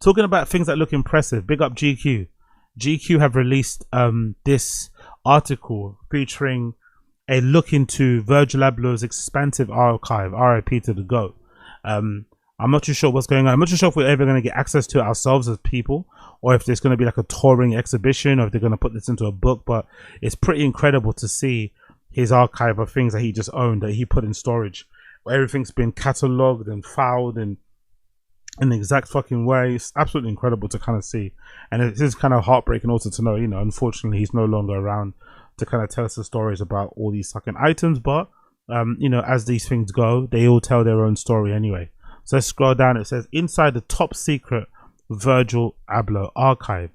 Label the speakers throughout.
Speaker 1: Talking about things that look impressive, big up GQ. GQ have released this article featuring a look into Virgil Abloh's expansive archive, RIP to the GOAT. I'm not too sure what's going on. I'm not too sure if we're ever going to get access to it ourselves as people, or if there's going to be like a touring exhibition, or if they're going to put this into a book. But it's pretty incredible to see his archive of things that he just owned, that he put in storage, where everything's been catalogued and filed and in the exact fucking way. It's absolutely incredible to kind of see, and it is kind of heartbreaking also to know, you know, unfortunately he's no longer around to kind of tell us the stories about all these fucking items. But you know, as these things go, they all tell their own story anyway. So let's scroll down. It says, inside the top secret Virgil Abloh archive.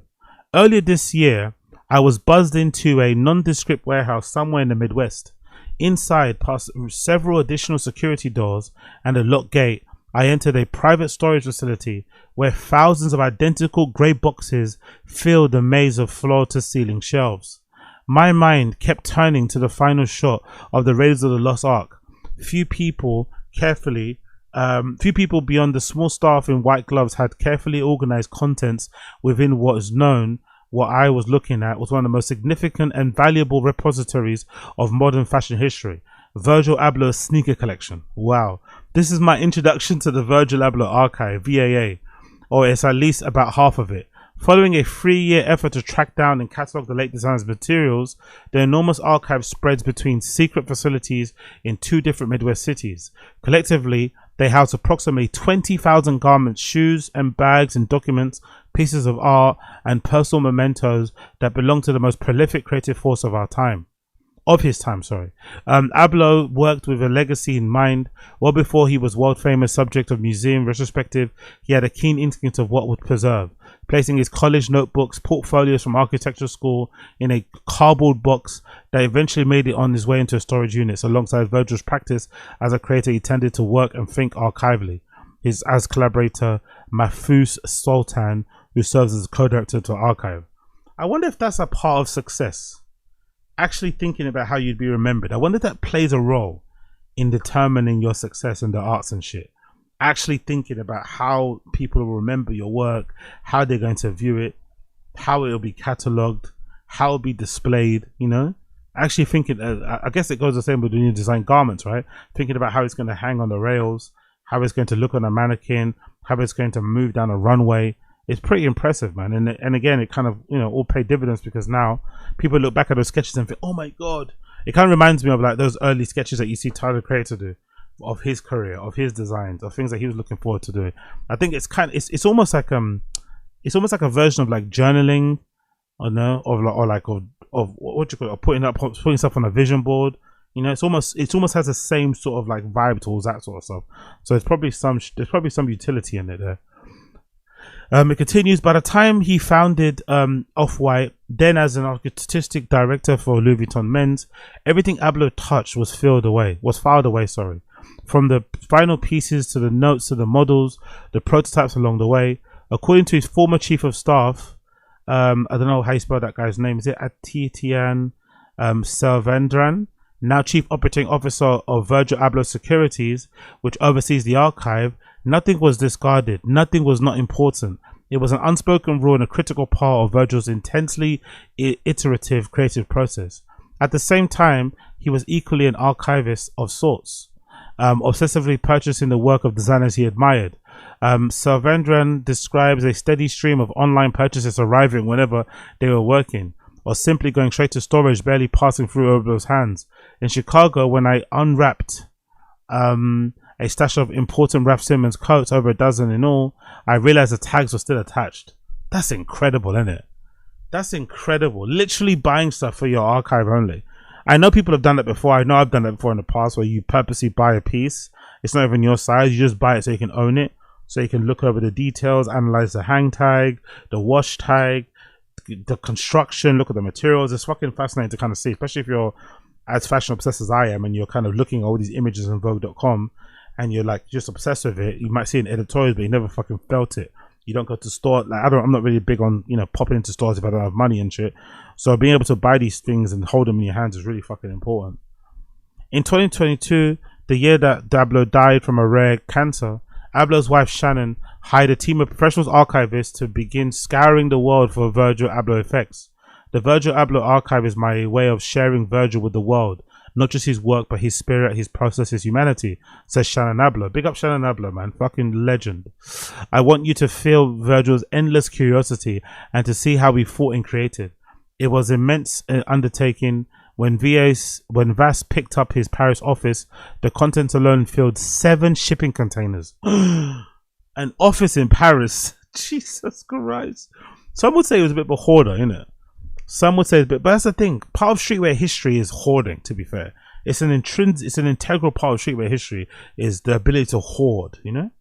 Speaker 1: Earlier this year, I was buzzed into a nondescript warehouse somewhere in the Midwest. Inside, past several additional security doors and a locked gate, I entered a private storage facility where thousands of identical grey boxes filled the maze of floor-to-ceiling shelves. My mind kept turning to the final shot of the Raiders of the Lost Ark. Few people beyond the small staff in white gloves had carefully organized contents within what is known. What I was looking at was one of the most significant and valuable repositories of modern fashion history. Virgil Abloh's sneaker collection. Wow. This is my introduction to the Virgil Abloh archive, VAA, or it's at least about half of it. Following a 3-year effort to track down and catalogue the late designer's materials, the enormous archive spreads between secret facilities in 2 different Midwest cities. Collectively, they house approximately 20,000 garments, shoes and bags and documents, pieces of art and personal mementos that belong to the most prolific creative force of our time. Of his time, sorry. Abloh worked with a legacy in mind. Well before he was world famous subject of museum retrospective, he had a keen instinct of what would preserve, placing his college notebooks, portfolios from architecture school in a cardboard box that eventually made it on his way into storage units. Alongside Virgil's practice as a creator, he tended to work and think archivally. His as collaborator Mahfouz Sultan, who serves as co-director to archive. I wonder if that's a part of success. Actually thinking about how you'd be remembered. I wonder if that plays a role in determining your success in the arts and shit. Actually thinking about how people will remember your work, how they're going to view it, how it'll be catalogued, how it'll be displayed, you know? Actually thinking, I guess it goes the same with when you design garments, right? Thinking about how it's going to hang on the rails, how it's going to look on a mannequin, how it's going to move down a runway. It's pretty impressive, man. And again, it kind of, you know, all paid dividends, because now people look back at those sketches and think, oh my God. It kind of reminds me of like those early sketches that you see Tyler the Creator do of his career, of his designs, of things that he was looking forward to doing. I think it's kind of, it's almost like a version of like journaling, or no, of what you call it, or putting stuff on a vision board. You know, it almost has the same sort of like vibe towards that sort of stuff. So there's probably some utility in it there. It continues. By the time he founded Off-White, then as an artistic director for Louis Vuitton Men's, everything Abloh touched was filed away. From the final pieces to the notes to the models, the prototypes along the way. According to his former chief of staff, I don't know how you spell that guy's name. Is it Atitian Selvendran? Now chief operating officer of Virgil Abloh Securities, which oversees the archive. Nothing was discarded. Nothing was not important. It was an unspoken rule and a critical part of Virgil's intensely iterative creative process. At the same time, he was equally an archivist of sorts, obsessively purchasing the work of designers he admired. Selvendran describes a steady stream of online purchases arriving whenever they were working, or simply going straight to storage, barely passing through Abloh's hands. In Chicago, when I unwrapped a stash of important Raf Simons coats, over a dozen in all, I realized the tags were still attached. That's incredible, isn't it? That's incredible. Literally buying stuff for your archive only. I know people have done that before. I know I've done that before in the past, where you purposely buy a piece. It's not even your size. You just buy it so you can own it, so you can look over the details, analyze the hang tag, the wash tag, the construction, look at the materials. It's fucking fascinating to kind of see, especially if you're as fashion obsessed as I am and you're kind of looking at all these images on Vogue.com and you're like just obsessed with it. You might see it in editorials, but you never fucking felt it. You don't go to store. Like I'm not really big on, you know, popping into stores if I don't have money and shit. So being able to buy these things and hold them in your hands is really fucking important. In 2022, the year that Abloh died from a rare cancer, Abloh's wife Shannon hired a team of professional archivists to begin scouring the world for Virgil Abloh effects. The Virgil Abloh archive is my way of sharing Virgil with the world, not just his work, but his spirit, his process, his humanity, says Shannon Abloh. Big up Shannon Abloh, man. Fucking legend. I want you to feel Virgil's endless curiosity and to see how he thought and created. It was immense undertaking. When Vass picked up his Paris office, the contents alone filled 7 shipping containers. An office in Paris. Jesus Christ. Some would say it was a bit of a hoarder, innit? Some would say it's a bit, but that's the thing. Part of streetwear history is hoarding, to be fair. It's an integral part of streetwear history is the ability to hoard, you know?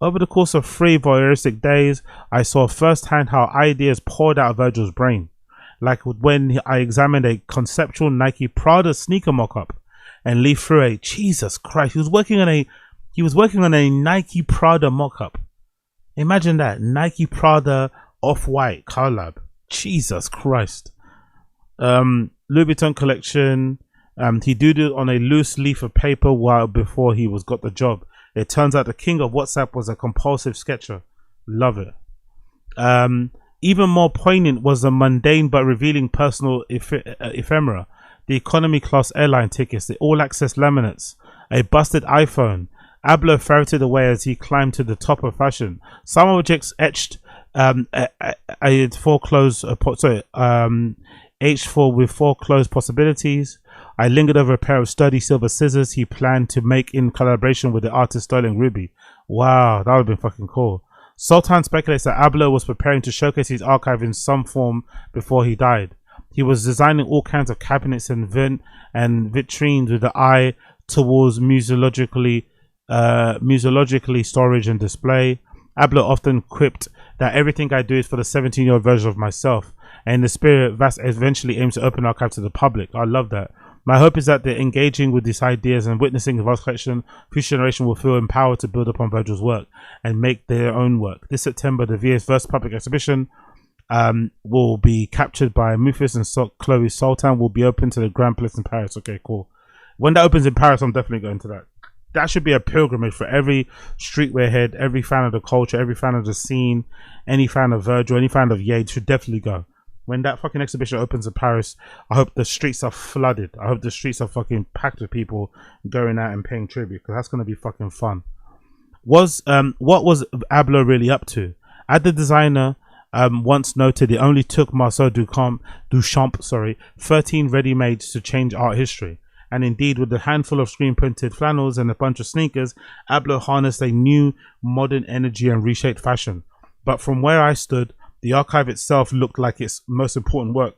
Speaker 1: Over the course of 3 voyeuristic days, I saw firsthand how ideas poured out of Virgil's brain. Like when I examined a conceptual Nike Prada sneaker mock-up and leafed through a Jesus Christ. He was working on a Nike Prada mock-up. Imagine that. Nike Prada Off-White collab. Jesus Christ. Louis Vuitton collection. He did it on a loose leaf of paper while before he got the job. It turns out the king of WhatsApp was a compulsive sketcher. Love it. Even more poignant was the mundane but revealing personal ephemera. The economy class airline tickets, the all-access laminates, a busted iPhone. Abloh ferreted away as he climbed to the top of fashion. Some objects etched H4 with 4 closed possibilities. I lingered over a pair of sturdy silver scissors he planned to make in collaboration with the artist Sterling Ruby. Wow, that would have been fucking cool. Sultan speculates that Abloh was preparing to showcase his archive in some form before he died. He was designing all kinds of cabinets and vitrines with the eye towards museologically storage and display. Abloh often quipped that everything I do is for the 17-year-old version of myself. And in the spirit, Vass eventually aims to open the archive to the public. I love that. My hope is that they're engaging with these ideas and witnessing the vast collection. Future generation will feel empowered to build upon Virgil's work and make their own work. This September, the VA's first public exhibition will be captured by Mufis and Chloe Sultan will be open to the Grand Place in Paris. Okay, cool. When that opens in Paris, I'm definitely going to that. That should be a pilgrimage for every streetwear head, every fan of the culture, every fan of the scene, any fan of Virgil, any fan of Ye should definitely go. When that fucking exhibition opens in Paris, I hope the streets are flooded. I hope the streets are fucking packed with people going out and paying tribute, because that's going to be fucking fun. What was Abloh really up to? As the designer once noted, it only took Marcel Duchamp 13 ready-mades to change art history. And indeed, with a handful of screen-printed flannels and a bunch of sneakers, Abloh harnessed a new modern energy and reshaped fashion. But from where I stood, the archive itself looked like its most important work.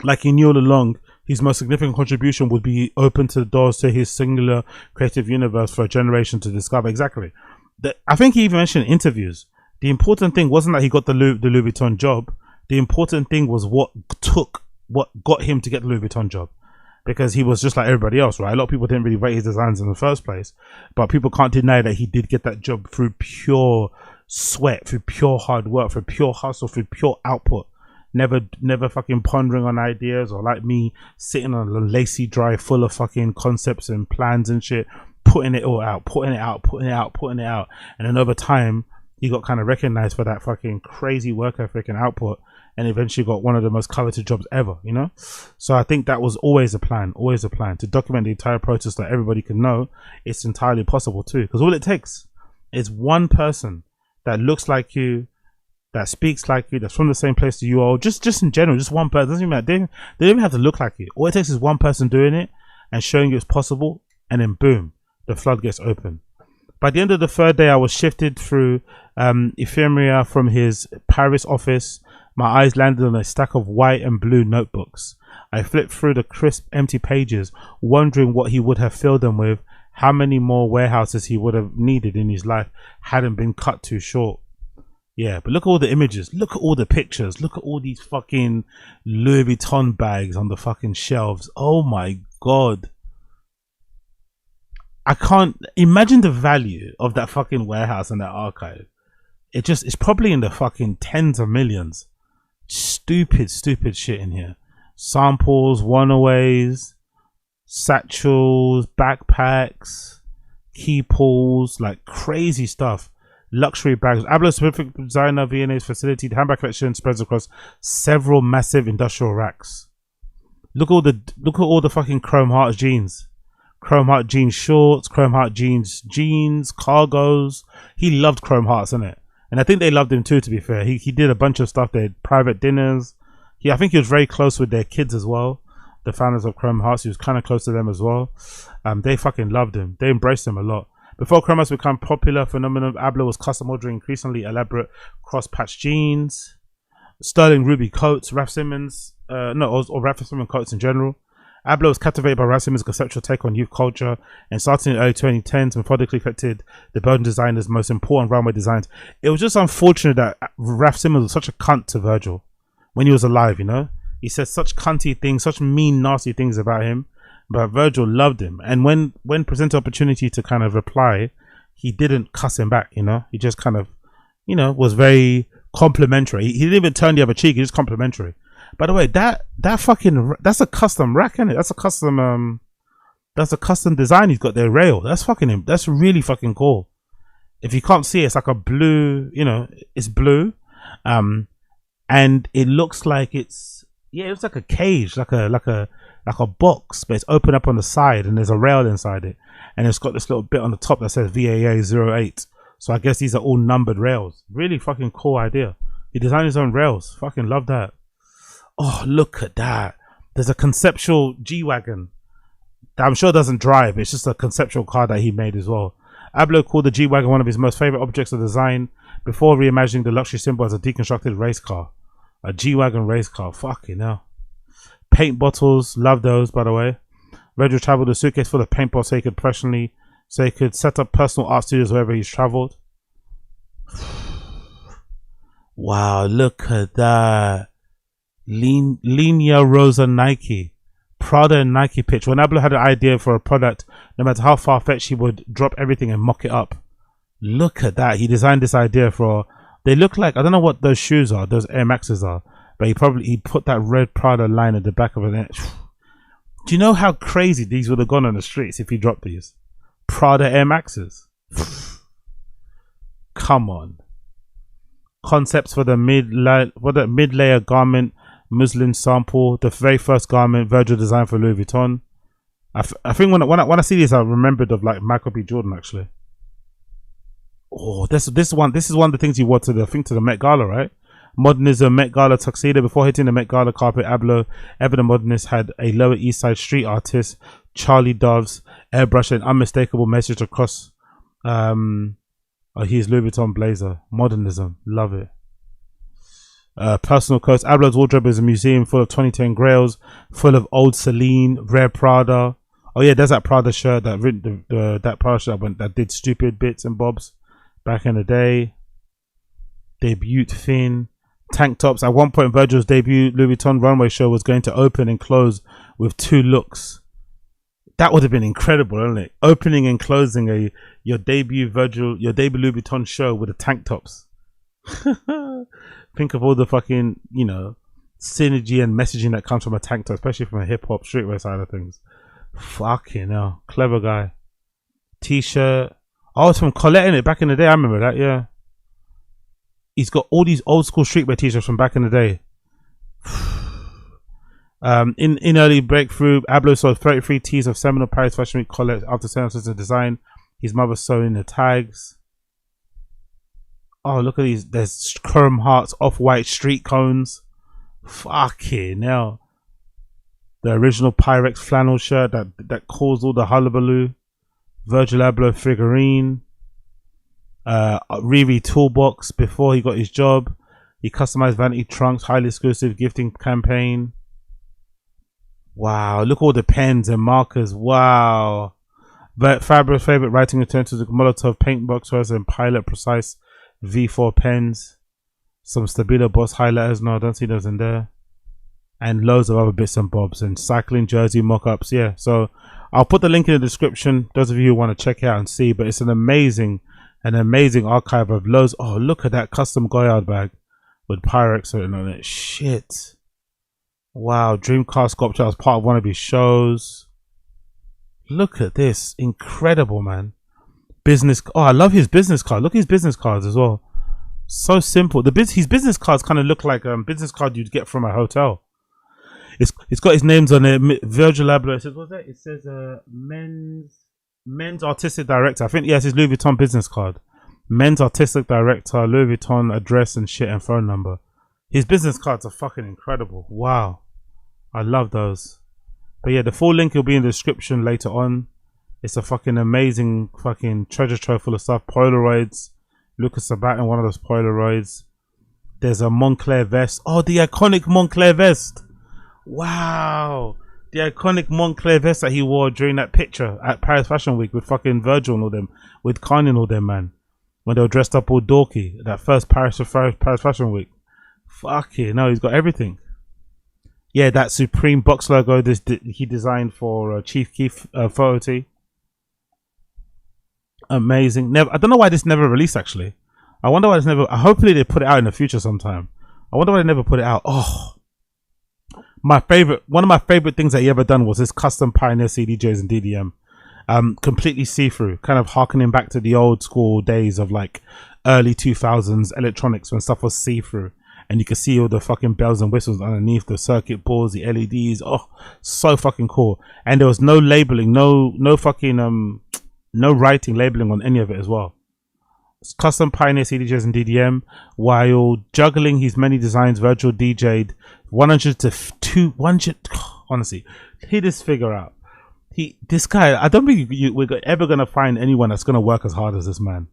Speaker 1: Like he knew all along, his most significant contribution would be open to the doors to his singular creative universe for a generation to discover. Exactly. I think he even mentioned in interviews, the important thing wasn't that he got the Louis Vuitton job. The important thing was what got him to get the Louis Vuitton job. Because he was just like everybody else, right? A lot of people didn't really rate his designs in the first place. But people can't deny that he did get that job through pure sweat, through pure hard work, through pure hustle, through pure output. Never fucking pondering on ideas, or like me sitting on a lacy dry full of fucking concepts and plans and shit, putting it all out, putting it out. And then over time, he got kind of recognized for that fucking crazy work ethic and output, and eventually got one of the most coveted jobs ever, you know? So I think that was always a plan to document the entire process so that everybody can know it's entirely possible too. Because all it takes is one person that looks like you, that speaks like you, that's from the same place that you are, just in general, just one person. Doesn't even matter. They don't even have to look like you. All it takes is one person doing it and showing you it's possible, and then boom, the floodgates open. By the end of the 3rd day, I was shifted through ephemera from his Paris office. My eyes landed on a stack of white and blue notebooks. I flipped through the crisp, empty pages, wondering what he would have filled them with, how many more warehouses he would have needed in his life hadn't been cut too short. Yeah, but look at all the images, look at all the pictures, look at all these fucking Louis Vuitton bags on the fucking shelves. Oh my God. I can't imagine the value of that fucking warehouse and that archive. It's probably in the fucking tens of millions. Stupid shit in here. Samples, one-aways, satchels, backpacks, key pulls, like crazy stuff. Luxury bags. Abloh specific designer V&A's facility. The handbag collection spreads across several massive industrial racks. Look at all the fucking chrome heart jeans. Chrome heart jeans shorts, chrome heart jeans, cargos. He loved chrome hearts, innit? And I think they loved him too, to be fair. He did a bunch of stuff. They had private dinners. I think he was very close with their kids as well. The founders of Chrome Hearts, he was kind of close to them as well. They fucking loved him. They embraced him a lot. Before Chrome Hearts became popular phenomenon, Abloh was custom ordering increasingly elaborate cross-patch jeans, sterling ruby coats, Raf Simons, or Raf Simons coats in general. Abloh was captivated by Raf Simons' conceptual take on youth culture, and starting in the early 2010s, methodically collected the Belgian designer's most important runway designs. It was just unfortunate that Raf Simons was such a cunt to Virgil when he was alive, you know? He said such cunty things, such mean, nasty things about him, but Virgil loved him. And when presented opportunity to kind of reply, he didn't cuss him back, you know? He just kind of, you know, was very complimentary. He didn't even turn the other cheek, he was complimentary. By the way, that's a custom rack, isn't it? That's a custom design he's got there, rail. That's really fucking cool. If you can't see it, it's like a blue, you know, it's blue. And it looks like it's like a cage, like a box, but it's open up on the side and there's a rail inside it. And it's got this little bit on the top that says VAA08. So I guess these are all numbered rails. Really fucking cool idea. He designed his own rails. Fucking love that. Oh, look at that. There's a conceptual G-Wagon that I'm sure doesn't drive. It's just a conceptual car that he made as well. Abloh called the G-Wagon one of his most favorite objects of design before reimagining the luxury symbol as a deconstructed race car. A G-Wagon race car. Fucking hell. Paint bottles. Love those, by the way. Virgil traveled a suitcase full of paint bottles so he could set up personal art studios wherever he's traveled. Wow, look at that. Linea Rosa Nike. Prada and Nike pitch. When Abloh had an idea for a product, no matter how far-fetched, he would drop everything and mock it up. Look at that. He designed this idea for... They look like... I don't know what those shoes are. Those Air Maxes are. But he put that red Prada line at the back of it. Do you know how crazy these would have gone on the streets if he dropped these? Prada Air Maxes. Come on. Concepts for the mid-layer garment muslin sample, the very first garment Virgil designed for Louis Vuitton. I think when I see this, I remembered of like Michael B. Jordan actually. Oh, this is one of the things he wore to the Met Gala, right? Modernism Met Gala tuxedo. Before hitting the Met Gala carpet, Abloh, ever the modernist, had a Lower East Side street artist, Charlie Dove's airbrush an unmistakable message across his Louis Vuitton blazer. Modernism, love it. Personal coats. Abloh's wardrobe is a museum full of 2010 grails, full of old Celine, rare Prada. Oh yeah, there's that Prada shirt that Prada shirt that did stupid bits and bobs back in the day. Debut Finn. Tank tops. At one point, Virgil's debut Louis Vuitton runway show was going to open and close with two looks. That would have been incredible, wouldn't it? Opening and closing your debut Louis Vuitton show with the tank tops. Think of all the fucking, you know, synergy and messaging that comes from a tank top, especially from a hip hop streetwear side of things. Fucking hell, clever guy. T-shirt. Oh, it's from Colette, innit? Back in the day, I remember that. Yeah. He's got all these old school streetwear t-shirts from back in the day. In early breakthrough, Abloh sold 33 tees of seminal Paris Fashion Week Colette after selling the design. His mother sewing the tags. Oh, look at these. There's chrome hearts, off-white street cones. Fucking hell. The original Pyrex flannel shirt that caused all the hullabaloo. Virgil Abloh figurine. Riri toolbox before he got his job. He customized vanity trunks, highly exclusive gifting campaign. Wow, look at all the pens and markers. Wow. But Faber's favorite writing utensils, Molotov paint boxers and Pilot Precise V4 pens. Some Stabilo Boss highlighters. No, I don't see those in there. And loads of other bits and bobs and cycling jersey mock-ups. Yeah, so I'll put the link in the description. Those of you who want to check it out and see. But it's an amazing archive of loads. Oh, look at that custom Goyard bag with Pyrex written on it. Shit. Wow, Dreamcast sculpture as part of one of his shows. Look at this. Incredible, man. business. Oh, I love his business card. Look at his business cards as well. So simple. His business cards kind of look like business card you'd get from a hotel. It's got his names on it. Virgil Abloh. It says, what's that? It says men's artistic director. I think yes, his Louis Vuitton business card. Men's artistic director, Louis Vuitton address and shit and phone number. His business cards are fucking incredible. Wow, I love those. But yeah, the full link will be in the description later on. It's a fucking amazing fucking treasure trove full of stuff. Polaroids. Lucas Sabat in one of those Polaroids. There's a Moncler vest. Oh, the iconic Moncler vest. Wow. The iconic Moncler vest that he wore during that picture at Paris Fashion Week with fucking Virgil and all them. With Kanye and all them, man. When they were dressed up all dorky. That first Paris Fashion Week. Fucking no, he's got everything. Yeah, that Supreme box logo he designed for Chief Keef photo tee. Amazing. I don't know why this never released actually. I wonder why it's never. Hopefully they put it out in the future sometime. I wonder why they never put it out. Oh, one of my favorite things that he ever done was his custom Pioneer CDJs and DDM. Completely see-through, kind of harkening back to the old school days of like early 2000s electronics when stuff was see-through and you could see all the fucking bells and whistles underneath the circuit boards, the LEDs. Oh, so fucking cool. And there was no labeling, no fucking no writing, labeling on any of it as well. It's custom Pioneer CDJs and DDM. While juggling his many designs, Virgil DJ'd 100 to 200. Honestly, hit this figure out. This guy, I don't think we're ever going to find anyone that's going to work as hard as this man.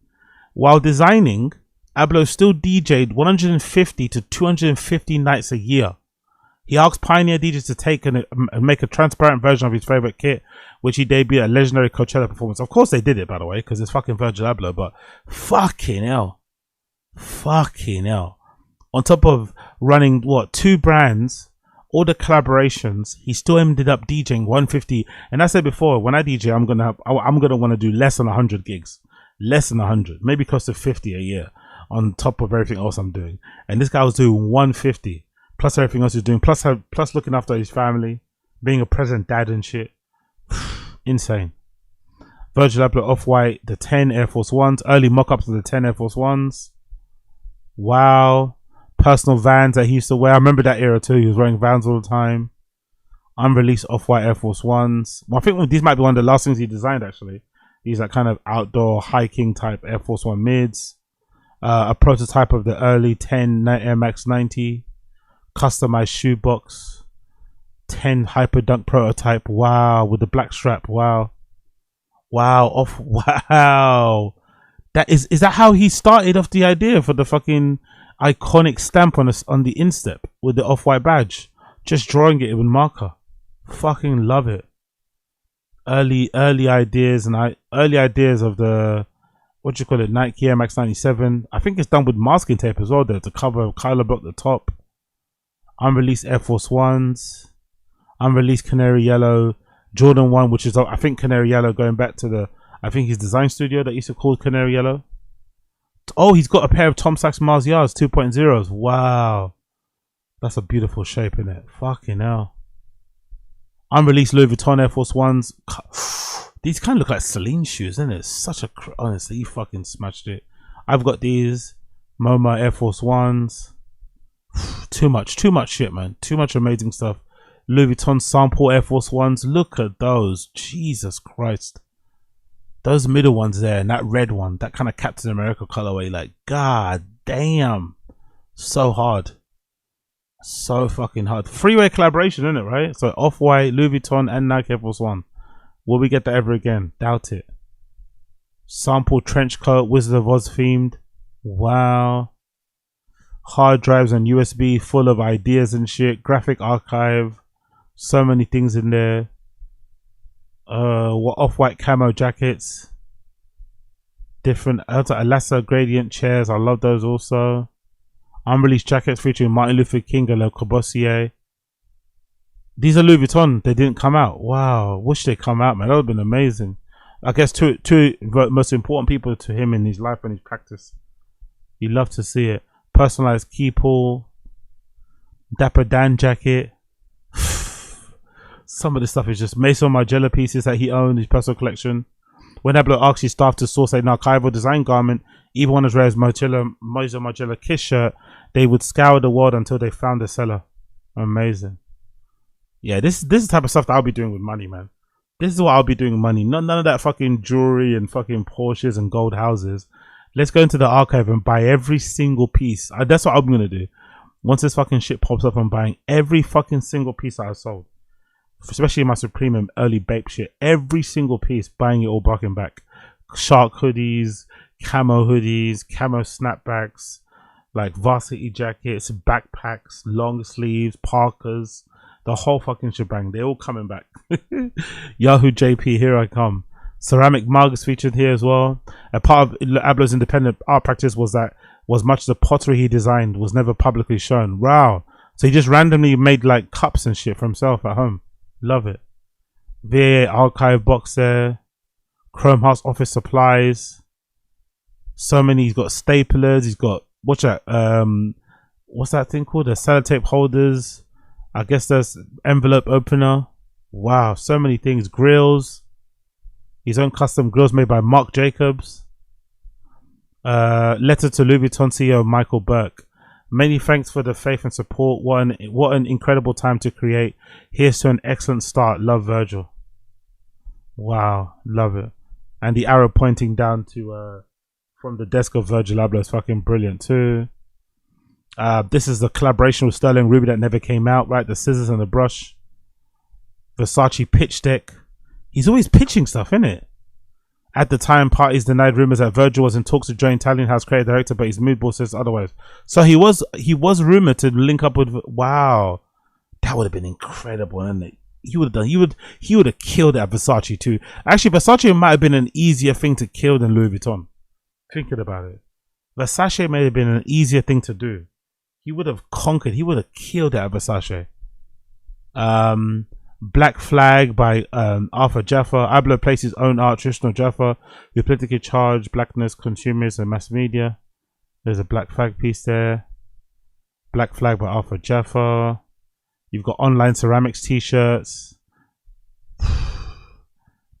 Speaker 1: While designing, Abloh still DJ'd 150 to 250 nights a year. He asked Pioneer DJs to take and make a transparent version of his favorite kit, which he debuted at a legendary Coachella performance. Of course they did it, by the way, because it's fucking Virgil Abloh, but fucking hell. Fucking hell. On top of running, what, 2 brands, all the collaborations, he still ended up DJing 150. And I said before, when I DJ, I'm gonna want to do less than 100 gigs. Less than 100. Maybe close to 50 a year on top of everything else I'm doing. And this guy was doing 150. Plus everything else he's doing, plus looking after his family, being a present dad and shit. Insane. Virgil Abloh Off-White, the 10 Air Force Ones, early mock-ups of the 10 Air Force Ones. Wow. Personal Vans that he used to wear. I remember that era too. He was wearing Vans all the time. Unreleased Off-White Air Force Ones. Well, I think these might be one of the last things he designed actually. These are kind of outdoor hiking type Air Force One mids. A prototype of the early 10 Air Max 90. Customized shoebox, 10 Hyper Dunk prototype. Wow, with the black strap. Wow, wow. That is that how he started off the idea for the fucking iconic stamp on the instep with the Off-White badge? Just drawing it with marker. Fucking love it. Early ideas and early ideas of the Nike Air Max 97. I think it's done with masking tape as well. The cover of Kyler Block, the top. Unreleased Air Force Ones, unreleased Canary Yellow, Jordan 1, which is I think Canary Yellow going back to his design studio that used to call Canary Yellow. Oh, he's got a pair of Tom Sachs Mars Yards 2.0s. Wow, that's a beautiful shape in it. Fucking hell. Unreleased Louis Vuitton Air Force Ones. These kind of look like Celine shoes, isn't it? Such a honestly, you fucking smashed it. I've got these MoMA Air Force Ones. Too much shit, man. Too much amazing stuff. Louis Vuitton sample Air Force Ones. Look at those. Jesus Christ. Those middle ones there and that red one, that kind of Captain America colorway, like, god damn. So hard. So fucking hard. Freeway collaboration, isn't it, right? So Off-White, Louis Vuitton, and Nike Air Force One. Will we get that ever again? Doubt it. Sample trench coat, Wizard of Oz themed. Wow. Hard drives and USB full of ideas and shit. Graphic archive. So many things in there. Off-White camo jackets. Different Alassa gradient chairs. I love those also. Unreleased jackets featuring Martin Luther King and Le Corbusier. These are Louis Vuitton. They didn't come out. Wow. Wish they come out, man. That would have been amazing. I guess two most important people to him in his life and his practice. You love to see it. Personalized key pull. Dapper Dan jacket. Some of the stuff is just Mason Margiela pieces that he owned, his personal collection. When Abloh asks his staff to source an archival design garment, even one as rare as Mojo Kiss shirt, they would scour the world until they found a seller. Amazing. Yeah, this is the type of stuff that I'll be doing with money, man. This is what I'll be doing with money. None of that fucking jewelry and fucking Porsches and gold houses. Let's go into the archive and buy every single piece. That's what I'm gonna do. Once this fucking shit pops up, I'm buying every fucking single piece that I sold. Especially my Supreme and early Bape shit. Every single piece, buying it all barking back. Shark hoodies, camo snapbacks, like varsity jackets, backpacks, long sleeves, parkas, the whole fucking shebang. They're all coming back. Yahoo JP, here I come. Ceramic mugs featured here as well. A part of Abloh's independent art practice was much of the pottery he designed was never publicly shown. Wow. So he just randomly made like cups and shit for himself at home. Love it. VA archive box there. Chrome House office supplies. So many. He's got staplers. He's got what's that thing called? The sellotape holders. I guess there's envelope opener. Wow, so many things. Grills. His own custom grills made by Marc Jacobs. Letter to Louis Vuitton CEO Michael Burke. Many thanks for the faith and support. What an incredible time to create. Here's to an excellent start. Love, Virgil. Wow, love it. And the arrow pointing down to from the desk of Virgil Abloh is fucking brilliant too. This is the collaboration with Sterling Ruby that never came out, right? The scissors and the brush. Versace pitch deck. He's always pitching stuff, innit? At the time, parties denied rumors that Virgil was in talks to join Italian House creative director, but his mood board says otherwise. So he was rumored to link up with. Wow, that would have been incredible, wouldn't it? He would have killed at Versace too. Actually, Versace might have been an easier thing to kill than Louis Vuitton. Thinking about it, Versace may have been an easier thing to do. He would have conquered. He would have killed at Versace. Black Flag by Arthur Jaffa. Abloh placed his own art, traditional Jaffa, who politically charged blackness, consumers, and mass media. There's a Black Flag piece there. Black Flag by Arthur Jaffa. You've got online ceramics t-shirts.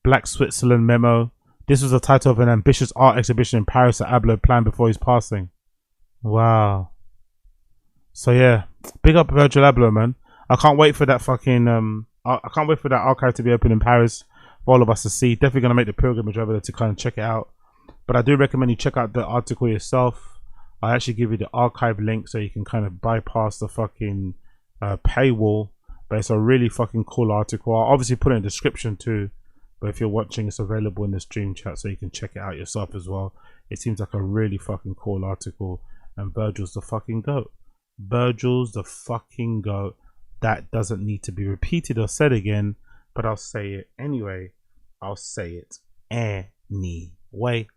Speaker 1: Black Switzerland memo. This was the title of an ambitious art exhibition in Paris that Abloh planned before his passing. Wow. So yeah, big up Virgil Abloh, man. I can't wait for that fucking I can't wait for that archive to be open in Paris for all of us to see. Definitely gonna make the pilgrimage over there to kind of check it out. But I do recommend you check out the article yourself. I actually give you the archive link so you can kind of bypass the fucking paywall. But it's a really fucking cool article. I'll obviously put it in the description too. But if you're watching, it's available in the stream chat so you can check it out yourself as well. It seems like a really fucking cool article. And Virgil's the fucking GOAT. Virgil's the fucking GOAT. That doesn't need to be repeated or said again, but I'll say it anyway. I'll say it anyway.